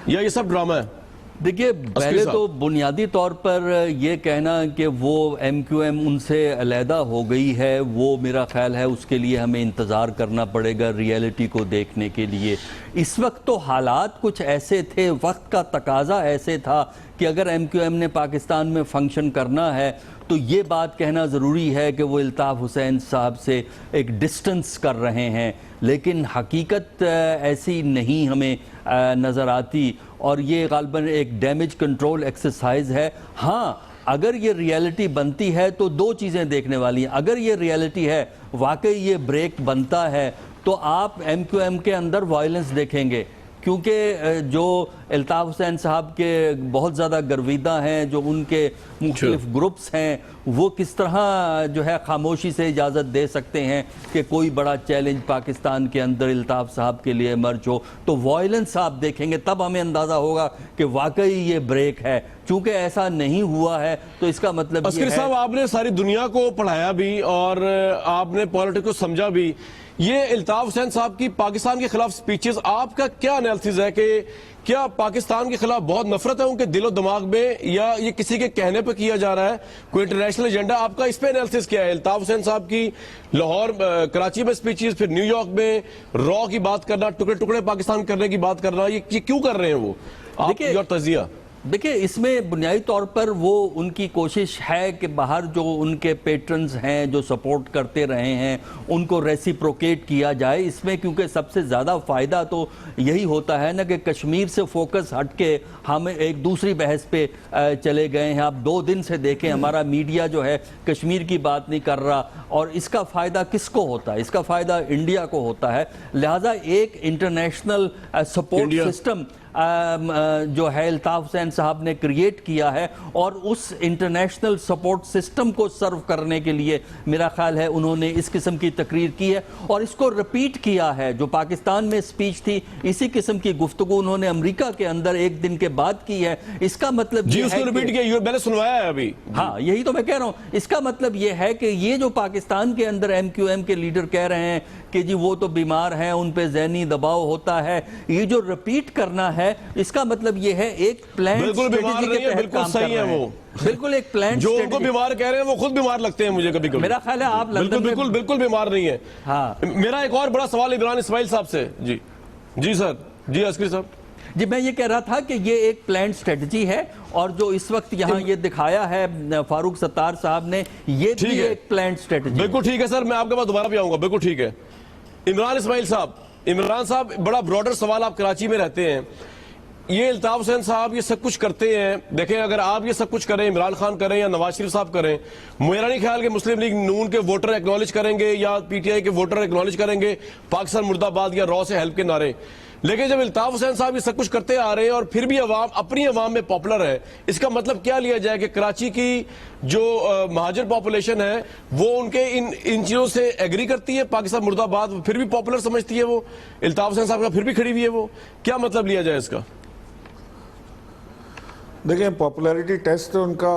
[SPEAKER 2] या ये सब ड्रामा है?
[SPEAKER 8] देखिए, पहले तो बुनियादी तौर पर ये कहना कि वो MQM उनसे अलहदा हो गई है, वो मेरा ख्याल है उसके लिए हमें इंतज़ार करना पड़ेगा रियलिटी को देखने के लिए। इस वक्त तो हालात कुछ ऐसे थे, वक्त का तकाजा ऐसे था कि अगर MQM ने पाकिस्तान में फंक्शन करना है तो ये बात कहना ज़रूरी है कि वो अल्ताफ़ हुसैन साहब से एक डिस्टेंस कर रहे हैं, लेकिन हकीकत ऐसी नहीं हमें नज़र आती और ये गालिबन एक डैमेज कंट्रोल एक्सरसाइज है। हाँ, अगर ये रियलिटी बनती है तो दो चीज़ें देखने वाली हैं। अगर ये रियलिटी है, वाकई ये ब्रेक बनता है, तो आप MQM के अंदर वायलेंस देखेंगे, क्योंकि जो अल्ताफ़ हुसैन साहब के बहुत ज़्यादा गर्विदा हैं, जो उनके मुख्तलिफ ग्रुप्स हैं, वो किस तरह जो है खामोशी से इजाज़त दे सकते हैं कि कोई बड़ा चैलेंज पाकिस्तान के अंदर अल्ताफ़ साहब के लिए इमर्ज हो। तो वायलेंस आप देखेंगे, तब हमें अंदाज़ा होगा कि वाकई ये ब्रेक है। चूँकि ऐसा नहीं हुआ है तो इसका मतलब
[SPEAKER 2] अस्कर साहब, आपने सारी दुनिया को पढ़ाया भी और आपने पॉलिटिक्स को समझा भी। ये अल्ताफ़ हुसैन साहब की पाकिस्तान के खिलाफ स्पीचेस, आपका क्या एनालिसिस है कि क्या पाकिस्तान के खिलाफ बहुत नफरत है उनके दिलो दिमाग में, या ये किसी के कहने पे किया जा रहा है, कोई इंटरनेशनल एजेंडा? आपका इस पे एनालिसिस क्या है? अल्ताफ़ हुसैन साहब की लाहौर, कराची में स्पीचेस, फिर न्यूयॉर्क में रॉ की बात करना, टुकड़े टुकड़े पाकिस्तान करने की बात करना, ये क्यों कर रहे हैं वो?
[SPEAKER 8] देखिए,
[SPEAKER 2] और तजिया
[SPEAKER 8] देखिए, इसमें बुनियादी तौर पर वो उनकी कोशिश है कि बाहर जो उनके पेट्रन्स हैं, जो सपोर्ट करते रहे हैं, उनको रेसिप्रोकेट किया जाए इसमें, क्योंकि सबसे ज़्यादा फ़ायदा तो यही होता है ना कि कश्मीर से फोकस हट के हम एक दूसरी बहस पे चले गए हैं। आप 2 दिन से देखें, हमारा मीडिया जो है कश्मीर की बात नहीं कर रहा, और इसका फ़ायदा किसको होता है? इसका फ़ायदा इंडिया को होता है। लिहाजा एक इंटरनेशनल सपोर्ट सिस्टम जो है अल्ताफ़ हुसैन साहब ने क्रिएट किया है, और उस इंटरनेशनल सपोर्ट सिस्टम को सर्व करने के लिए मेरा ख्याल है उन्होंने इस किस्म की तकरीर की है और इसको रिपीट किया है। जो पाकिस्तान में स्पीच थी, इसी किस्म की गुफ्तगू उन्होंने अमेरिका के अंदर 1 दिन के बाद की है। इसका मतलब
[SPEAKER 2] जी, उसको रिपीट किया, मैंने सुनवाया है अभी।
[SPEAKER 8] हाँ, यही तो मैं कह रहा हूँ। इसका मतलब ये है कि ये जो पाकिस्तान के अंदर MQM के लीडर कह रहे हैं कि जी वो तो बीमार हैं, उन पे ज़हनी दबाव होता है, ये जो रिपीट करना है, इसका मतलब ये है एक प्लान।
[SPEAKER 2] बिल्कुल बीमार नहीं है, बिल्कुल सही है वो,
[SPEAKER 8] बिल्कुल एक प्लान।
[SPEAKER 2] जो उनको बीमार कह रहे हैं वो खुद बीमार लगते हैं मुझे कभी कभी।
[SPEAKER 8] मेरा ख्याल है आप लंदन में
[SPEAKER 2] बिल्कुल बीमार नहीं है।
[SPEAKER 8] हाँ,
[SPEAKER 2] मेरा एक और बड़ा सवाल इमरान इस्माइल साहब से। जी जी सर, जी अस्करी साहब
[SPEAKER 8] जी, मैं ये कह रहा था कि ये एक प्लान स्ट्रेटजी है, और जो इस वक्त यहाँ ये दिखाया है फारूक सत्तार साहब ने, ये भी एक प्लान स्ट्रेटजी।
[SPEAKER 2] बिल्कुल ठीक है सर, मैं आपके पास दोबारा भी आऊंगा। बिल्कुल ठीक है। इमरान इस्माइल साहब, इमरान साहब, बड़ा ब्रॉडर सवाल, आप कराची में रहते हैं, ये अल्ताफ़ हुसैन साहब ये सब कुछ करते हैं, देखें अगर आप ये सब कुछ करें, इमरान खान करें या नवाज शरीफ साहब करें, मेरा नहीं ख्याल कि मुस्लिम लीग नून के वोटर एक्नॉलेज करेंगे या PTI के वोटर एक्नॉलेज करेंगे पाकिस्तान मुर्दाबाद या रॉ से हेल्प के नारे। लेकिन जब अल्ताफ़ हुसैन साहब ये सब कुछ करते आ रहे हैं और फिर भी अवाम अपनी अवाम में पॉपुलर है, इसका मतलब क्या लिया जाए कि कराची की जो महाजर पॉपुलेशन है वो उनके इन चीज़ों से एग्री करती है, पाकिस्तान मुर्दाबाद फिर भी पॉपुलर समझती है, वो अल्ताफ़ हुसैन साहब का फिर भी खड़ी हुई है, वो क्या मतलब लिया जाए इसका?
[SPEAKER 6] देखिए, पॉपुलैरिटी टेस्ट तो उनका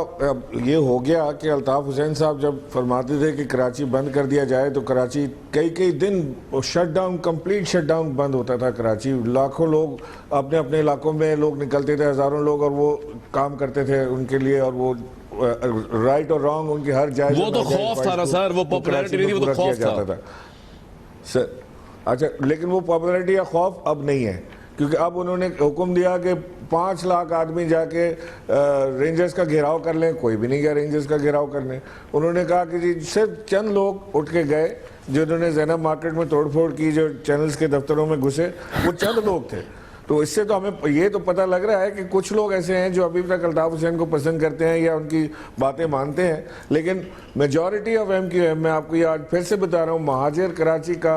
[SPEAKER 6] ये हो गया कि अल्ताफ़ हुसैन साहब जब फरमाते थे कि कराची बंद कर दिया जाए तो कराची कई दिन शटडाउन, कंप्लीट शटडाउन बंद होता था कराची। लाखों लोग अपने अपने इलाकों में लोग निकलते थे, हज़ारों लोग, और वो काम करते थे उनके लिए, और वो राइट और रॉन्ग उनकी हर जायज़,
[SPEAKER 2] वो तो खौफ था ना सर, वो पॉपुलैरिटी नहीं थी, वो तो खौफ था
[SPEAKER 6] सर। अच्छा, लेकिन वो पॉपुलैरिटी या खौफ अब नहीं है, क्योंकि अब उन्होंने हुक्म दिया कि 5 लाख आदमी जाके रेंजर्स का घेराव कर लें। कोई भी नहीं गया रेंजर्स का घेराव करने। उन्होंने कहा कि जी सिर्फ चंद लोग उठ के गए, जिन्होंने ज़ैनब मार्केट में तोड़फोड़ की, जो चैनल्स के दफ्तरों में घुसे, वो चंद लोग थे। तो इससे तो हमें ये तो पता लग रहा है कि कुछ लोग ऐसे हैं जो अभी तक अल्ताफ़ हुसैन को पसंद करते हैं या उनकी बातें मानते हैं, लेकिन मेजॉरिटी ऑफ MQM, मैं आपको ये आज फिर से बता रहा हूँ, महाजर कराची का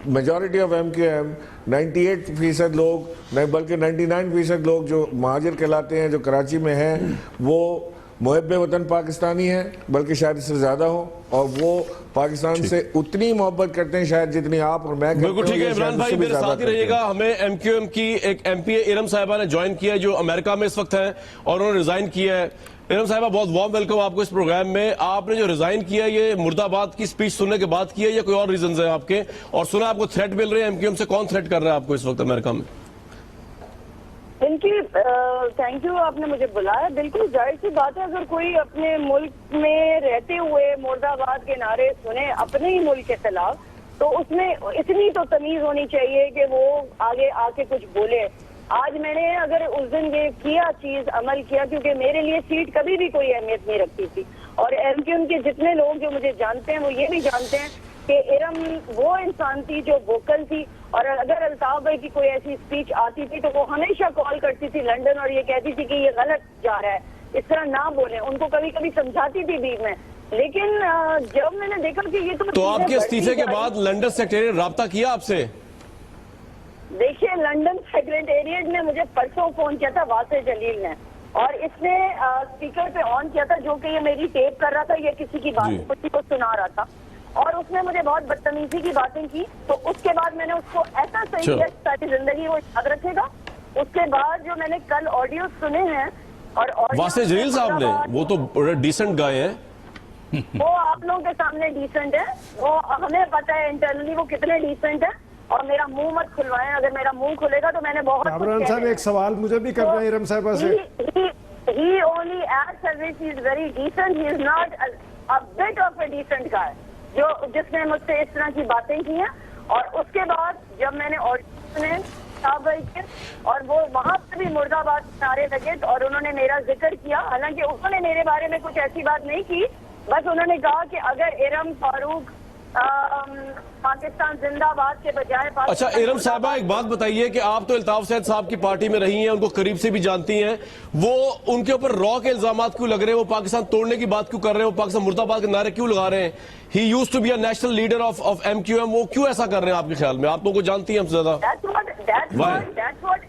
[SPEAKER 6] मेजॉरिटी ऑफ MQM 98% लोग, नहीं बल्कि 99% लोग जो महाजर कहलाते हैं, जो कराची में हैं, वो मुहब्बे वतन पाकिस्तानी हैं, बल्कि शायद इससे ज़्यादा हो, और वो पाकिस्तान से उतनी मोहब्बत करते हैं शायद जितनी आप और मैं।
[SPEAKER 2] बिल्कुल ठीक है इमरान भाई, मेरे साथ ही रहिएगा। हमें MQM की एक MPA इरम साहिबा ने ज्वाइन किया है, जो अमेरिका में इस वक्त हैं और उन्होंने रिजाइन किया है। इरम साहिबा, बहुत वार्म वेलकम आपको इस प्रोग्राम में। आपने जो रिजाइन किया, ये मुर्दाबाद की स्पीच सुनने के बाद किया या कोई और रीजन है आपके? और सुना आपको थ्रेट मिल रहे हैं MQM से, कौन थ्रेट कर रहा है आपको इस वक्त अमेरिका में?
[SPEAKER 9] इनकी थैंक यू, आपने मुझे बुलाया। बिल्कुल जाहिर सी बात है, अगर कोई अपने मुल्क में रहते हुए मुर्दाबाद के नारे सुने अपने ही मुल्क के खिलाफ, तो उसमें इतनी तो तमीज होनी चाहिए कि वो आगे आके कुछ बोले। आज मैंने अगर उस दिन ये किया चीज अमल किया, क्योंकि मेरे लिए सीट कभी भी कोई अहमियत नहीं रखती थी, और एमक्यूएम के जितने लोग जो मुझे जानते हैं वो ये भी जानते हैं कि इरम वो इंसान थी जो वोकल थी, और अगर अल्ताफ भाई की कोई ऐसी स्पीच आती थी तो वो हमेशा कॉल करती थी लंदन और ये कहती थी कि ये गलत जा रहा है, इस तरह ना बोले। उनको कभी कभी समझाती थी बीच में, लेकिन जब मैंने देखा कि ये तो
[SPEAKER 2] आपके इस्तीफे के बाद लंदन सेक्रेटरी ने राब्ता किया आपसे?
[SPEAKER 9] देखिए, लंदन सेक्रेटेरिएट ने मुझे परसों फोन किया था, वासे जलील ने, और इसने स्पीकर पे ऑन किया था, जो कि ये मेरी टेप कर रहा था, ये किसी की बात किसी को सुना रहा था, और उसने मुझे बहुत बदतमीजी की बातें की। तो उसके बाद मैंने उसको ऐसा सही किया सारी जिंदगी वो याद रखेगा। उसके बाद जो मैंने कल ऑडियो सुने हैं, और
[SPEAKER 2] वासे जलील साहब ने, वो तो बड़े डिसेंट गाय हैं।
[SPEAKER 9] वो आप लोगों के सामने डिसेंट है, वो हमें पता है इंटरनली वो कितने डिसेंट है, और मेरा मुंह मत खुलवाएं, अगर मेरा मुंह खुलेगा तो मैंने बहुत
[SPEAKER 1] कामरान साहब एक सवाल मुझे भी करना है इरम साहिबा से।
[SPEAKER 9] He only as service he is very decent, he is not a bit of a decent guy, जो जिसने मुझसे इस तरह की बातें की हैं। और उसके बाद जब मैंने ऑडियो सुने के, और वो वहां पे भी मुर्दाबाद नारे लगे, और उन्होंने मेरा जिक्र किया, हालांकि उन्होंने मेरे बारे में कुछ ऐसी बात नहीं की, बस उन्होंने कहा कि अगर इरम फारूक पाकिस्तान जिंदाबाद के बजाय।
[SPEAKER 2] अच्छा इरम साहबा, एक बात बताइए कि आप तो अल्ताफ सैयद साहब की पार्टी में रही हैं, उनको करीब से भी जानती हैं, वो उनके ऊपर रॉ के इल्जाम क्यों लग रहे हैं? वो पाकिस्तान तोड़ने की बात क्यों कर रहे हैं? वो पाकिस्तान मुर्दाबाद के नारे क्यों लगा रहे हैं? He used to be a national leader of MQM, वो क्यों ऐसा कर रहे हैं आपके ख्याल में? आप लोगों को जानती हैं हमसे ज्यादा।
[SPEAKER 9] That's what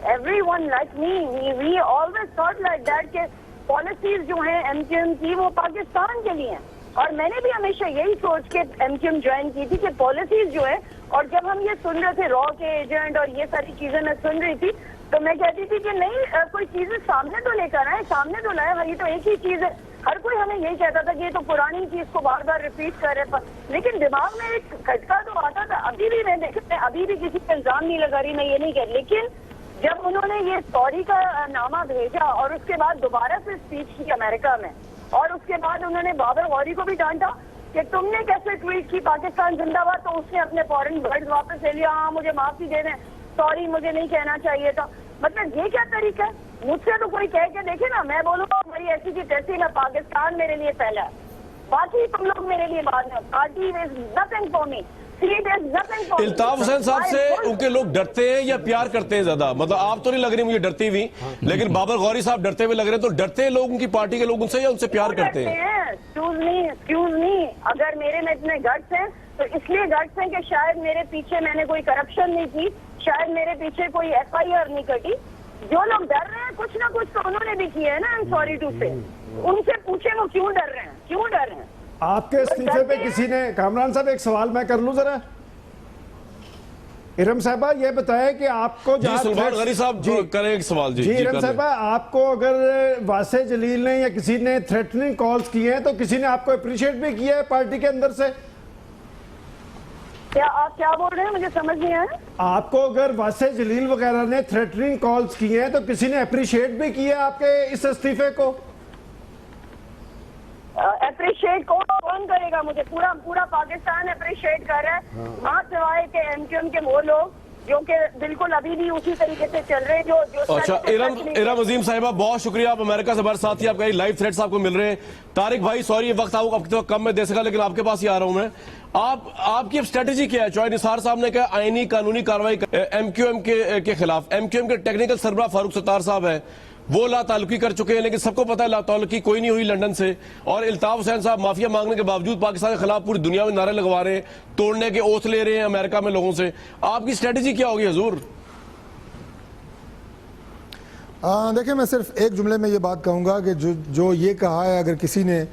[SPEAKER 9] everyone like me, we always thought like that कि पॉलिसीज जो हैं एमक्यूएम की वो पाकिस्तान के लिए हैं, और मैंने भी हमेशा यही सोच के एमक्यूएम ज्वाइन की थी कि पॉलिसीज जो है, और जब हम ये सुन रहे थे रॉ के एजेंट और ये सारी चीजें मैं सुन रही थी, तो मैं कहती थी कि नहीं, कोई चीजें सामने तो लेकर आए, सामने तो लाए, ये तो एक ही चीज है। हर कोई हमें यही कहता था कि ये तो पुरानी चीज को बार बार रिपीट कर रहे, लेकिन दिमाग में एक खटका तो आता था। अभी भी मैं देखते अभी भी किसी पर इल्जाम नहीं लगा रही, मैं ये नहीं कह, लेकिन जब उन्होंने ये सॉरी का नामा भेजा और उसके बाद दोबारा से स्पीच की अमेरिका में, और उसके बाद उन्होंने बाबर गौरी को भी डांटा कि तुमने कैसे ट्वीट की पाकिस्तान जिंदाबाद, तो उसने अपने फॉरेन वर्ड्स वापस ले लिया, हाँ मुझे माफी दे दें, सॉरी मुझे नहीं कहना चाहिए था। मतलब ये क्या तरीका है? मुझसे तो कोई कह के देखे ना, मैं बोलूँगा मेरी ऐसी की तैसी, मैं पाकिस्तान मेरे लिए पहला है, बाकी तुम लोग मेरे लिए बाद में, party is nothing for me.
[SPEAKER 2] Iltaf Hussain साहब से उनके लोग डरते हैं या प्यार करते हैं ज्यादा? मतलब आप तो नहीं लग रही मुझे डरती हुई, लेकिन बाबर गौरी साहब डरते हुए लग रहे हैं, तो डरते हैं लोग उनकी पार्टी के लोग उनसे या उनसे प्यार करते हैं?
[SPEAKER 9] एक्सक्यूज मी, अगर मेरे में इतने गट्स हैं तो इसलिए गट्स हैं कि शायद मेरे पीछे मैंने कोई करप्शन नहीं की, शायद मेरे पीछे कोई FIR नहीं कटी। जो लोग डर रहे हैं कुछ ना कुछ तो उन्होंने भी किया है ना, आई एम सॉरी टू से। उनसे पूछे वो क्यों डर रहे हैं, क्यों डर रहे हैं?
[SPEAKER 1] आपके इस्तीफे पे किसी ने, कामरान साहब एक सवाल मैं कर लूं जरा। इरम साहबा ये बताएं कि आपको
[SPEAKER 2] सलमान गनी साहब करें एक सवाल। जी
[SPEAKER 1] इरम साहबा, आपको अगर वासे जलील ने या किसी ने थ्रेटनिंग कॉल्स किए हैं तो किसी ने आपको अप्रिशिएट भी किया है पार्टी के अंदर से?
[SPEAKER 9] क्या आप क्या बोल रहे हैं, मुझे समझ नहीं आया।
[SPEAKER 1] आपको अगर वासे जलील वगैरह ने थ्रेटनिंग कॉल्स किए हैं तो किसी ने अप्रिशिएट भी किया आपके इस इस्तीफे को?
[SPEAKER 9] अप्रिशिएट कौन करेगा? मुझे पूरा पाकिस्तान अप्रिशिएट कर रहा है, वहाँ सिवाय के एमक्यूएम के वो लोग जो कि बिल्कुल अभी भी उसी तरीके से चल रहे हैं जो
[SPEAKER 2] अच्छा इरम अजीम साहिबा, बहुत शुक्रिया, आप अमेरिका से हमारे साथ ही, आपका लाइव थ्रेड्स आपको मिल रहे हैं। तारिक भाई सॉरी ये वक्त आपको कम में दे सका, लेकिन आपके पास ही आ रहा हूं मैं। आपकी अब स्ट्रेटेजी क्या है? चौधरी निसार साहब ने कहा आईनी कानूनी कार्रवाई एमक्यूएम के खिलाफ। एमक्यूएम के टेक्निकल सरबराह फारूक सत्तार साहब है, वो लाताल्लुकी कर चुके हैं, लेकिन सबको पता है लाताल्लुकी कोई नहीं हुई लंदन से। और इल्ताफ हुसैन साहब माफिया मांगने के बावजूद पाकिस्तान के खिलाफ पूरी दुनिया में नारे लगवा रहे हैं, तोड़ने के ओथ ले रहे हैं अमेरिका में लोगों से। आपकी स्ट्रेटेजी क्या होगी हुजूर?
[SPEAKER 5] देखिए, मैं सिर्फ एक जुमले में ये बात कहूँगा कि जो ये कहा है अगर किसी ने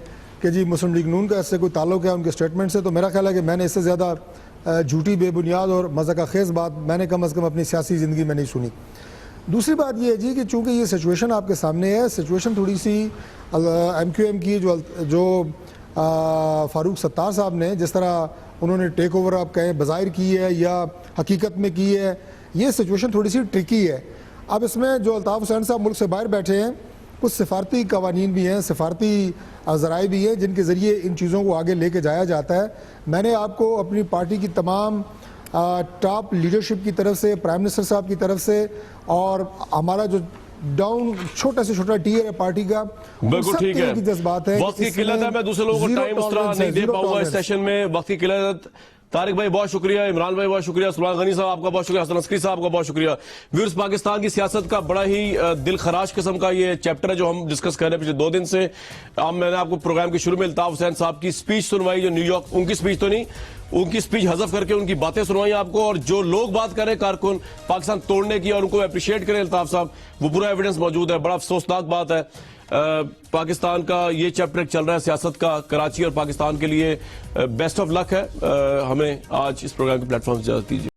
[SPEAKER 5] कि जी मुस्लिम लीग नून का इससे कोई ताल्लुक है उनके स्टेटमेंट से, तो मेरा ख्याल है कि मैंने इससे ज़्यादा झूठी, बेबुनियाद और मज़ाक़ खेज़ बात मैंने कम अज़ कम अपनी सियासी ज़िंदगी में नहीं सुनी। दूसरी बात ये है जी कि चूँकि ये सिचुएशन आपके सामने है, सिचुएशन थोड़ी सी एमक्यूएम की जो फारूक सत्तार साहब ने जिस तरह उन्होंने टेक ओवर आप कहें बज़ाहिर की है या हकीकत में की है, ये सिचुएशन थोड़ी सी ट्रिकी है। अब इसमें जो अल्ताफ़ हुसैन साहब मुल्क से बाहर बैठे हैं, कुछ सिफारती कवानीन भी हैं, सिफारती ज़राए भी हैं जिनके ज़रिए इन चीज़ों को आगे लेके जाया जाता है। मैंने आपको अपनी पार्टी की तमाम टॉप लीडरशिप की तरफ से, प्राइम मिनिस्टर साहब की तरफ से और हमारा जो डाउन छोटा से छोटा टीयर है पार्टी का,
[SPEAKER 2] बिल्कुल ठीक है,
[SPEAKER 5] जज्बात है,
[SPEAKER 2] वक्त की किल्लत है, मैं दूसरे लोगों को टाइम उस तरह नहीं दे पाऊंगा इस सेशन में, वक्त की किल्लत। तारिक भाई बहुत शुक्रिया, इमरान भाई बहुत शुक्रिया, सुलेमान गनी साहब आपका बहुत शुक्रिया, हसन अस्करी साहब का बहुत शुक्रिया। व्यूअर्स, पाकिस्तान की सियासत का बड़ा ही दिल खराश किस्म का ये चैप्टर है जो हम डिस्कस कर रहे हैं पिछले 2 दिन से। मैंने आपको प्रोग्राम के शुरू में अल्ताफ हुसैन साहब की स्पीच सुनवाई, जो न्यूयॉर्क, उनकी स्पीच तो नहीं, उनकी स्पीच हज़फ करके उनकी बातें सुनवाई आपको, और जो लोग बात कर रहे हैं कारकुन पाकिस्तान तोड़ने की और उनको अप्रिशिएट करें अल्ताफ साहब, वो पूरा एविडेंस मौजूद है। बड़ा अफसोसनाक बात है, पाकिस्तान का ये चैप्टर चल रहा है सियासत का, कराची और पाकिस्तान के लिए बेस्ट ऑफ लक है। हमें आज इस प्रोग्राम के प्लेटफॉर्म से इजाजत दीजिए।